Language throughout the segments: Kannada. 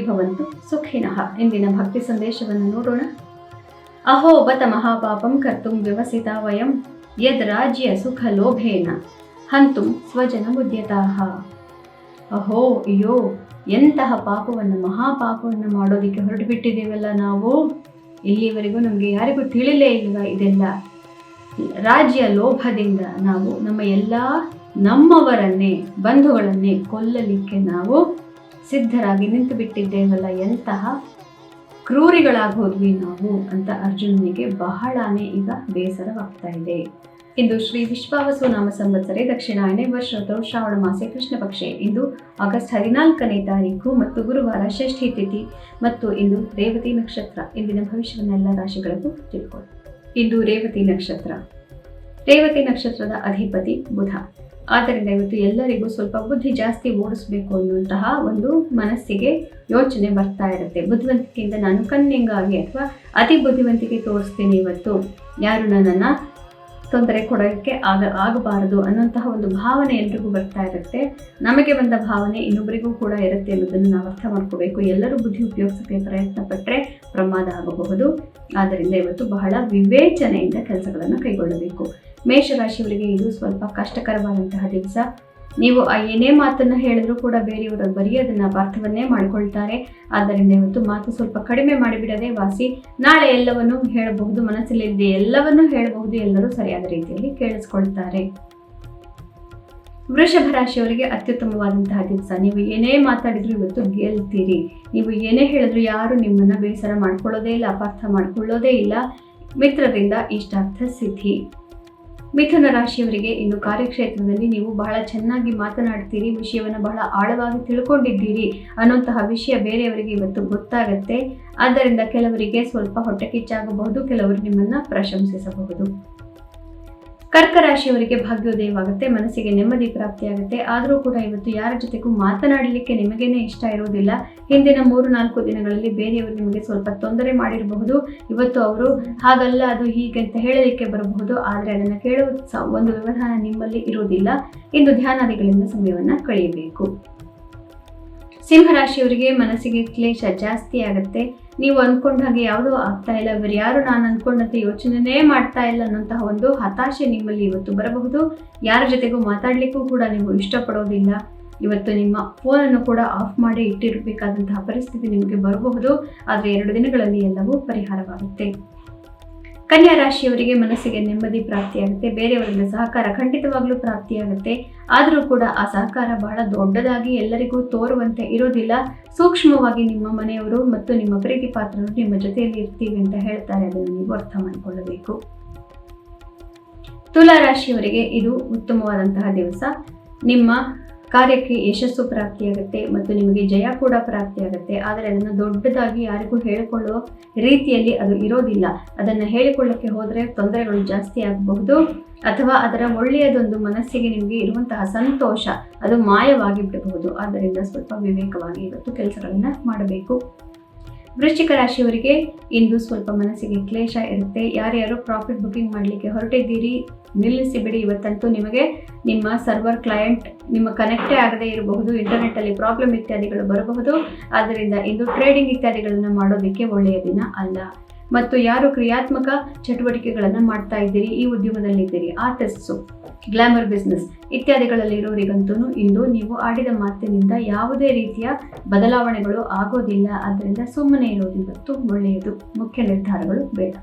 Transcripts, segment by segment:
ಭವಂತು ಸುಖಿನಃ. ಇಂದಿನ ಭಕ್ತಿ ಸಂದೇಶವನ್ನು ನೋಡೋಣ. ಅಹೋ ಬತ ಮಹಾಪಾಪಂ ಕರ್ತುಂ ವ್ಯವಸಿತ ವಯಂ ಯದ್ ರಾಜ್ಯ ಸುಖ ಲೋಭೇನ ಹಂತುಂ ಸ್ವಜನ ಮುದ್ಯತಾಹ. ಅಹೋ ಅಯ್ಯೋ, ಎಂತಹ ಪಾಪವನ್ನು, ಮಹಾಪಾಪವನ್ನು ಮಾಡೋದಕ್ಕೆ ಹೊರಟು ಬಿಟ್ಟಿದ್ದೇವಲ್ಲ ನಾವು. ಇಲ್ಲಿವರೆಗೂ ನಮಗೆ ಯಾರಿಗೂ ತಿಳಿಲೇ ಇಲ್ವಾ ಇದೆಲ್ಲ? ರಾಜ್ಯ ಲೋಭದಿಂದ ನಾವು ನಮ್ಮ ಎಲ್ಲ ನಮ್ಮವರನ್ನೇ, ಬಂಧುಗಳನ್ನೇ ಕೊಲ್ಲಲಿಕ್ಕೆ ನಾವು ಸಿದ್ಧರಾಗಿ ನಿಂತು ಬಿಟ್ಟಿದ್ದೇವಲ್ಲ, ಎಂತಹ ಕ್ರೂರಿಗಳಾಗೋದ್ವಿ ನಾವು ಅಂತ ಅರ್ಜುನನಿಗೆ ಬಹಳಾನೇ ಈಗ ಬೇಸರವಾಗ್ತಾ ಇದೆ. ಇಂದು ಶ್ರೀ ವಿಶ್ವಾವಸು ನಾಮ ಸಂವತ್ಸರೆ ದಕ್ಷಿಣಾಯನೆ ವರ್ಷ ಋತು ಶ್ರಾವಣ ಮಾಸೆ ಕೃಷ್ಣ ಪಕ್ಷೆ. ಇಂದು ಆಗಸ್ಟ್ 14ನೇ ತಾರೀಕು ಮತ್ತು ಗುರುವಾರ ಷಷ್ಠಿ ತಿಥಿ ಮತ್ತು ಇಂದು ರೇವತಿ ನಕ್ಷತ್ರ. ಇಂದಿನ ಭವಿಷ್ಯವನ್ನೆಲ್ಲ ರಾಶಿಗಳಿಗೂ ತಿಳ್ಕೊಳ್ಳಿ. ಇಂದು ರೇವತಿ ನಕ್ಷತ್ರ. ರೇವತಿ ನಕ್ಷತ್ರದ ಅಧಿಪತಿ ಬುಧ. ಆದ್ದರಿಂದ ಇವತ್ತು ಎಲ್ಲರಿಗೂ ಸ್ವಲ್ಪ ಬುದ್ಧಿ ಜಾಸ್ತಿ ಓಡಿಸ್ಬೇಕು ಅನ್ನುವಂತಹ ಒಂದು ಮನಸ್ಸಿಗೆ ಯೋಚನೆ ಬರ್ತಾ ಇರುತ್ತೆ. ಬುದ್ಧಿವಂತಿಕೆಯಿಂದ ನಾನು ಕನ್ನಿಂಗಾಗಿ ಅಥವಾ ಅತಿ ಬುದ್ಧಿವಂತಿಕೆ ತೋರಿಸ್ತೀನಿ, ಇವತ್ತು ಯಾರು ನನ್ನನ್ನು ತೊಂದರೆ ಕೊಡೋಕ್ಕೆ ಆಗಬಾರದು ಅನ್ನೋಂತಹ ಒಂದು ಭಾವನೆ ಎಲ್ರಿಗೂ ಬರ್ತಾ ಇರುತ್ತೆ. ನಮಗೆ ಬಂದ ಭಾವನೆ ಇನ್ನೊಬ್ಬರಿಗೂ ಕೂಡ ಇರುತ್ತೆ ಅನ್ನೋದನ್ನು ನಾವು ಅರ್ಥ ಮಾಡ್ಕೋಬೇಕು. ಎಲ್ಲರೂ ಬುದ್ಧಿ ಉಪಯೋಗಿಸೋಕ್ಕೆ ಪ್ರಯತ್ನ ಪಟ್ಟರೆ ಪ್ರಮಾದ ಆಗಬಹುದು. ಆದ್ದರಿಂದ ಇವತ್ತು ಬಹಳ ವಿವೇಚನೆಯಿಂದ ಕೆಲಸಗಳನ್ನು ಕೈಗೊಳ್ಳಬೇಕು. ಮೇಷರಾಶಿಯವರಿಗೆ ಇದು ಸ್ವಲ್ಪ ಕಷ್ಟಕರವಾದಂತಹ ದಿವಸ. ನೀವು ಏನೇ ಮಾತನ್ನು ಹೇಳಿದ್ರೂ ಕೂಡ ಬೇರೆಯವರು ಬರೀ ಅದನ್ನು ಅಪಾರ್ಥವನ್ನೇ ಮಾಡಿಕೊಳ್ತಾರೆ. ಆದ್ದರಿಂದ ಇವತ್ತು ಮಾತು ಸ್ವಲ್ಪ ಕಡಿಮೆ ಮಾಡಿಬಿಡದೆ ವಾಸಿ. ನಾಳೆ ಎಲ್ಲವನ್ನೂ ಹೇಳಬಹುದು, ಮನಸ್ಸಲ್ಲಿದ್ದೆ ಎಲ್ಲವನ್ನೂ ಹೇಳಬಹುದು, ಎಲ್ಲರೂ ಸರಿಯಾದ ರೀತಿಯಲ್ಲಿ ಕೇಳಿಸ್ಕೊಳ್ತಾರೆ. ವೃಷಭ ರಾಶಿಯವರಿಗೆ ಅತ್ಯುತ್ತಮವಾದಂತಹ ದಿವಸ. ನೀವು ಏನೇ ಮಾತಾಡಿದ್ರು ಇವತ್ತು ಗೆಲ್ತೀರಿ. ನೀವು ಏನೇ ಹೇಳಿದ್ರು ಯಾರು ನಿಮ್ಮನ್ನು ಬೇಸರ ಮಾಡ್ಕೊಳ್ಳೋದೇ ಇಲ್ಲ, ಅಪಾರ್ಥ ಮಾಡ್ಕೊಳ್ಳೋದೇ ಇಲ್ಲ. ಮಿತ್ರರಿಂದ ಇಷ್ಟಾರ್ಥ ಸಿದ್ಧಿ. ಮಿಥುನ ರಾಶಿಯವರಿಗೆ ಇನ್ನು ಕಾರ್ಯಕ್ಷೇತ್ರದಲ್ಲಿ ನೀವು ಬಹಳ ಚೆನ್ನಾಗಿ ಮಾತನಾಡ್ತೀರಿ, ವಿಷಯವನ್ನು ಬಹಳ ಆಳವಾಗಿ ತಿಳ್ಕೊಂಡಿದ್ದೀರಿ ಅನ್ನೋಂತಹ ವಿಷಯ ಬೇರೆಯವರಿಗೆ ಇವತ್ತು ಗೊತ್ತಾಗತ್ತೆ. ಆದ್ದರಿಂದ ಕೆಲವರಿಗೆ ಸ್ವಲ್ಪ ಹೊಟ್ಟೆ ಕಿಚ್ಚಾಗಬಹುದು, ಕೆಲವರು ನಿಮ್ಮನ್ನ ಪ್ರಶಂಸಿಸಬಹುದು. ಕರ್ಕ ರಾಶಿಯವರಿಗೆ ಭಾಗ್ಯೋದಯವಾಗುತ್ತೆ, ಮನಸ್ಸಿಗೆ ನೆಮ್ಮದಿ ಪ್ರಾಪ್ತಿಯಾಗುತ್ತೆ. ಆದರೂ ಕೂಡ ಇವತ್ತು ಯಾರ ಜೊತೆಗೂ ಮಾತನಾಡಲಿಕ್ಕೆ ನಿಮಗೇನೆ ಇಷ್ಟ ಇರೋದಿಲ್ಲ. ಹಿಂದಿನ 3-4 ದಿನಗಳಲ್ಲಿ ಬೇರೆಯವರು ನಿಮಗೆ ಸ್ವಲ್ಪ ತೊಂದರೆ ಮಾಡಿರಬಹುದು. ಇವತ್ತು ಅವರು ಹಾಗಲ್ಲ, ಅದು ಹೀಗೆ ಅಂತ ಹೇಳಲಿಕ್ಕೆ ಬರಬಹುದು. ಆದರೆ ಅದನ್ನು ಕೇಳುವ ಒಂದು ವ್ಯವಧಾನ ನಿಮ್ಮಲ್ಲಿ ಇರುವುದಿಲ್ಲ. ಇಂದು ಧ್ಯಾನಾದಿಗಳಿಂದ ಸಮಯವನ್ನು ಕಳೆಯಬೇಕು. ಸಿಂಹರಾಶಿಯವರಿಗೆ ಮನಸ್ಸಿಗೆ ಕ್ಲೇಶ ಜಾಸ್ತಿ ಆಗುತ್ತೆ. ನೀವು ಅಂದ್ಕೊಂಡ ಹಾಗೆ ಯಾವುದೂ ಆಗ್ತಾ ಇಲ್ಲ, ಇವರು ಯಾರು ನಾನು ಅಂದ್ಕೊಂಡಂತೆ ಯೋಚನೆನೇ ಮಾಡ್ತಾ ಇಲ್ಲ ಅನ್ನೋಂತಹ ಒಂದು ಹತಾಶೆ ನಿಮ್ಮಲ್ಲಿ ಇವತ್ತು ಬರಬಹುದು. ಯಾರ ಜೊತೆಗೂ ಮಾತಾಡಲಿಕ್ಕೂ ಕೂಡ ನೀವು ಇಷ್ಟಪಡೋದಿಲ್ಲ. ಇವತ್ತು ನಿಮ್ಮ ಫೋನನ್ನು ಕೂಡ ಆಫ್ ಮಾಡಿ ಇಟ್ಟಿರಬೇಕಾದಂತಹ ಪರಿಸ್ಥಿತಿ ನಿಮಗೆ ಬರಬಹುದು. ಆದರೆ 2 ದಿನಗಳಲ್ಲಿ ಎಲ್ಲವೂ ಪರಿಹಾರವಾಗುತ್ತೆ. ಕನ್ಯಾ ರಾಶಿಯವರಿಗೆ ಮನಸ್ಸಿಗೆ ನೆಮ್ಮದಿ ಪ್ರಾಪ್ತಿಯಾಗುತ್ತೆ. ಬೇರೆಯವರಿಂದ ಸಹಕಾರ ಖಂಡಿತವಾಗ್ಲೂ ಪ್ರಾಪ್ತಿಯಾಗುತ್ತೆ. ಆದರೂ ಕೂಡ ಆ ಸಹಕಾರ ಬಹಳ ದೊಡ್ಡದಾಗಿ ಎಲ್ಲರಿಗೂ ತೋರುವಂತೆ ಇರೋದಿಲ್ಲ. ಸೂಕ್ಷ್ಮವಾಗಿ ನಿಮ್ಮ ಮನೆಯವರು ಮತ್ತು ನಿಮ್ಮ ಪ್ರೀತಿ ಪಾತ್ರರು ನಿಮ್ಮ ಜೊತೆಯಲ್ಲಿ ಇರ್ತೀವಿ ಅಂತ ಹೇಳ್ತಾರೆ. ಅದನ್ನು ನೀವು ಅರ್ಥ ಮಾಡಿಕೊಳ್ಳಬೇಕು. ತುಲಾ ರಾಶಿಯವರಿಗೆ ಇದು ಉತ್ತಮವಾದಂತಹ ದಿವಸ. ನಿಮ್ಮ ಕಾರ್ಯಕ್ಕೆ ಯಶಸ್ಸು ಪ್ರಾಪ್ತಿಯಾಗುತ್ತೆ ಮತ್ತು ನಿಮಗೆ ಜಯ ಕೂಡ ಪ್ರಾಪ್ತಿಯಾಗುತ್ತೆ. ಆದರೆ ಅದನ್ನು ದೊಡ್ಡದಾಗಿ ಯಾರಿಗೂ ಹೇಳಿಕೊಳ್ಳುವ ರೀತಿಯಲ್ಲಿ ಅದು ಇರೋದಿಲ್ಲ. ಅದನ್ನು ಹೇಳಿಕೊಳ್ಳಕ್ಕೆ ಹೋದರೆ ತೊಂದರೆಗಳು ಜಾಸ್ತಿ ಆಗಬಹುದು ಅಥವಾ ಅದರ ಒಳ್ಳೆಯದೊಂದು ಮನಸ್ಸಿಗೆ ನಿಮಗೆ ಇರುವಂತಹ ಸಂತೋಷ ಅದು ಮಾಯವಾಗಿ ಬಿಡಬಹುದು. ಆದ್ದರಿಂದ ಸ್ವಲ್ಪ ವಿವೇಕವಾಗಿ ಇವತ್ತು ಕೆಲಸಗಳನ್ನು ಮಾಡಬೇಕು. ವೃಶ್ಚಿಕ ರಾಶಿಯವರಿಗೆ ಇಂದು ಸ್ವಲ್ಪ ಮನಸ್ಸಿಗೆ ಕ್ಲೇಶ ಇರುತ್ತೆ. ಯಾರ್ಯಾರು ಪ್ರಾಫಿಟ್ ಬುಕಿಂಗ್ ಮಾಡಲಿಕ್ಕೆ ಹೊರಟಿದ್ದೀರಿ ನಿಲ್ಲಿಸಿ ಬಿಡಿ. ಇವತ್ತಂತೂ ನಿಮಗೆ ನಿಮ್ಮ ಸರ್ವರ್ ಕ್ಲೈಂಟ್ ನಿಮ್ಮ ಕನೆಕ್ಟೇ ಆಗದೇ ಇರಬಹುದು, ಇಂಟರ್ನೆಟ್ಟಲ್ಲಿ ಪ್ರಾಬ್ಲಮ್ ಇತ್ಯಾದಿಗಳು ಬರಬಹುದು. ಆದ್ದರಿಂದ ಇಂದು ಟ್ರೇಡಿಂಗ್ ಇತ್ಯಾದಿಗಳನ್ನು ಮಾಡೋದಕ್ಕೆ ಒಳ್ಳೆಯ ದಿನ ಅಲ್ಲ. ಮತ್ತು ಯಾರು ಕ್ರಿಯಾತ್ಮಕ ಚಟುವಟಿಕೆಗಳನ್ನು ಮಾಡ್ತಾ ಇದ್ದೀರಿ, ಈ ಉದ್ಯಮದಲ್ಲಿದ್ದೀರಿ, ಆರ್ಟಿಸ್ಟ್ಸು, ಗ್ಲಾಮರ್ ಬಿಸ್ನೆಸ್ ಇತ್ಯಾದಿಗಳಲ್ಲಿರೋರಿಗಂತೂ ಇಂದು ನೀವು ಆಡಿದ ಮಾತಿನಿಂದ ಯಾವುದೇ ರೀತಿಯ ಬದಲಾವಣೆಗಳು ಆಗೋದಿಲ್ಲ. ಆದ್ದರಿಂದ ಸುಮ್ಮನೆ ಇರೋದು ಇವತ್ತು ಒಳ್ಳೆಯದು. ಮುಖ್ಯ ನಿರ್ಧಾರಗಳು ಬೇಡ.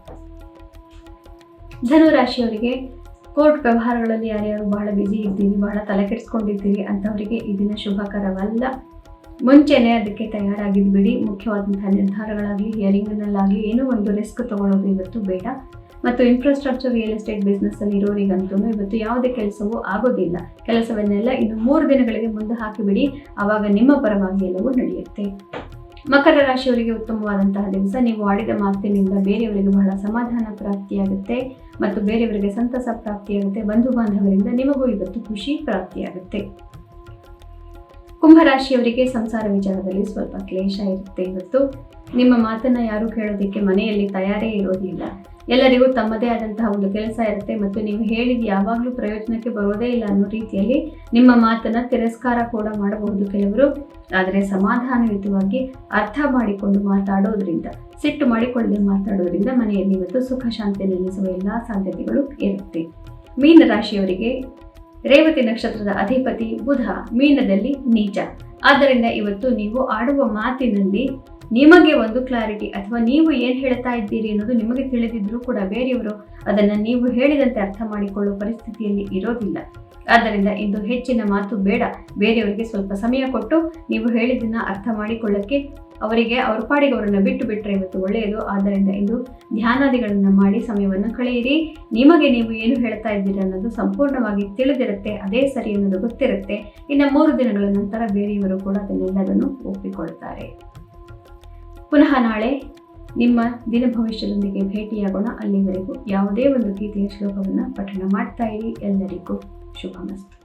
ಧನುರಾಶಿಯವರಿಗೆ ಕೋರ್ಟ್ ವ್ಯವಹಾರಗಳಲ್ಲಿ ಯಾರ್ಯಾರು ಬಹಳ ಬ್ಯುಸಿ ಇದ್ದೀರಿ, ಬಹಳ ತಲೆ ಕೆಡಿಸ್ಕೊಂಡಿದ್ದೀರಿ ಅಂಥವರಿಗೆ ಈ ದಿನ ಶುಭಕರವಲ್ಲ. ಮುಂಚೆನೇ ಅದಕ್ಕೆ ತಯಾರಾಗಿದ್ಬಿಡಿ. ಮುಖ್ಯವಾದಂತಹ ನಿರ್ಧಾರಗಳಾಗಲಿ ಹಿಯರಿಂಗ್ನಲ್ಲಾಗಲಿ ಏನೋ ಒಂದು ರಿಸ್ಕ್ ತಗೊಳ್ಳೋದು ಇವತ್ತು ಬೇಡ. ಮತ್ತು ಇನ್ಫ್ರಾಸ್ಟ್ರಕ್ಚರ್ ರಿಯಲ್ ಎಸ್ಟೇಟ್ ಬಿಸ್ನೆಸ್ಸಲ್ಲಿ ಇರೋರಿಗಂತೂ ಇವತ್ತು ಯಾವುದೇ ಕೆಲಸವೂ ಆಗೋದಿಲ್ಲ. ಕೆಲಸವನ್ನೆಲ್ಲ ಇನ್ನು 3 ದಿನಗಳಿಗೆ ಮುಂದೆ ಹಾಕಿಬಿಡಿ, ಆವಾಗ ನಿಮ್ಮ ಪರವಾಗಿ ಎಲ್ಲವೂ ನಡೆಯುತ್ತೆ. ಮಕರ ರಾಶಿಯವರಿಗೆ ಉತ್ತಮವಾದಂತಹ ದಿವಸ. ನೀವು ಆಡಿದ ಮಾತಿನಿಂದ ಬೇರೆಯವರಿಗೆ ಬಹಳ ಸಮಾಧಾನ ಪ್ರಾಪ್ತಿಯಾಗುತ್ತೆ ಮತ್ತು ಬೇರೆಯವರಿಗೆ ಸಂತಸ ಪ್ರಾಪ್ತಿಯಾಗುತ್ತೆ. ಬಂಧು ಬಾಂಧವರಿಂದ ನಿಮಗೂ ಇವತ್ತು ಖುಷಿ ಪ್ರಾಪ್ತಿಯಾಗುತ್ತೆ. ಕುಂಭರಾಶಿಯವರಿಗೆ ಸಂಸಾರ ವಿಚಾರದಲ್ಲಿ ಸ್ವಲ್ಪ ಕ್ಲೇಶ ಇರುತ್ತೆ. ಇವತ್ತು ನಿಮ್ಮ ಮಾತನ್ನು ಯಾರು ಕೇಳೋದಕ್ಕೆ ಮನೆಯಲ್ಲಿ ತಯಾರೇ ಇರೋದಿಲ್ಲ. ಎಲ್ಲರಿಗೂ ತಮ್ಮದೇ ಆದಂತಹ ಒಂದು ಕೆಲಸ ಇರುತ್ತೆ ಮತ್ತು ನೀವು ಹೇಳಿದ ಯಾವಾಗಲೂ ಪ್ರಯೋಜನಕ್ಕೆ ಬರೋದೇ ಇಲ್ಲ ಅನ್ನೋ ರೀತಿಯಲ್ಲಿ ನಿಮ್ಮ ಮಾತನ್ನ ತಿರಸ್ಕಾರ ಕೂಡ ಮಾಡಬಹುದು ಕೆಲವರು. ಆದರೆ ಸಮಾಧಾನಯುತವಾಗಿ ಅರ್ಥ ಮಾಡಿಕೊಂಡು ಮಾತಾಡೋದ್ರಿಂದ, ಸಿಟ್ಟು ಮಾಡಿಕೊಳ್ಳದೆ ಮಾತಾಡೋದ್ರಿಂದ ಮನೆಯಲ್ಲಿ ಇವತ್ತು ಸುಖ ಶಾಂತಿ ನೆಲೆಸುವ ಎಲ್ಲಾ ಸಾಧ್ಯತೆಗಳು ಇರುತ್ತೆ. ಮೀನ ರಾಶಿಯವರಿಗೆ ರೇವತಿ ನಕ್ಷತ್ರದ ಅಧಿಪತಿ ಬುಧ ಮೀನದಲ್ಲಿ ನೀಚ. ಆದ್ದರಿಂದ ಇವತ್ತು ನೀವು ಆಡುವ ಮಾತಿನಲ್ಲಿ ನಿಮಗೆ ಒಂದು ಕ್ಲಾರಿಟಿ ಅಥವಾ ನೀವು ಏನು ಹೇಳ್ತಾ ಇದ್ದೀರಿ ಅನ್ನೋದು ನಿಮಗೆ ತಿಳಿದಿದ್ರೂ ಕೂಡ ಬೇರೆಯವರು ಅದನ್ನು ನೀವು ಹೇಳಿದಂತೆ ಅರ್ಥ ಮಾಡಿಕೊಳ್ಳುವ ಪರಿಸ್ಥಿತಿಯಲ್ಲಿ ಇರೋದಿಲ್ಲ. ಆದ್ದರಿಂದ ಇಂದು ಹೆಚ್ಚಿನ ಮಾತು ಬೇಡ. ಬೇರೆಯವರಿಗೆ ಸ್ವಲ್ಪ ಸಮಯ ಕೊಟ್ಟು ನೀವು ಹೇಳಿದ್ದನ್ನ ಅರ್ಥ ಮಾಡಿಕೊಳ್ಳಕ್ಕೆ ಅವರಿಗೆ ಅವ್ರ ಪಾಡಿಗೆ ಅವರನ್ನು ಬಿಟ್ಟು ಬಿಟ್ಟರೆ ಇವತ್ತು ಒಳ್ಳೆಯದು. ಆದ್ದರಿಂದ ಇಂದು ಧ್ಯಾನಾದಿಗಳನ್ನು ಮಾಡಿ ಸಮಯವನ್ನು ಕಳೆಯಿರಿ. ನಿಮಗೆ ನೀವು ಏನು ಹೇಳ್ತಾ ಇದ್ದೀರಿ ಅನ್ನೋದು ಸಂಪೂರ್ಣವಾಗಿ ತಿಳಿದಿರುತ್ತೆ, ಅದೇ ಸರಿ ಅನ್ನೋದು ಗೊತ್ತಿರುತ್ತೆ. ಇನ್ನು 3 ದಿನಗಳ ನಂತರ ಬೇರೆಯವರು ಕೂಡ ಅದನ್ನೆಲ್ಲದನ್ನು ಒಪ್ಪಿಕೊಳ್ತಾರೆ. ಪುನಃ ನಾಳೆ ನಿಮ್ಮ ದಿನ ಭವಿಷ್ಯದೊಂದಿಗೆ ಭೇಟಿಯಾಗೋಣ. ಅಲ್ಲಿವರೆಗೂ ಯಾವುದೇ ಒಂದು ಗೀತೆಯ ಶ್ಲೋಕವನ್ನು ಪಠಣ ಮಾಡ್ತಾ ಇರಿ. ಎಲ್ಲರಿಗೂ ಶುಭಮಸ್ತು.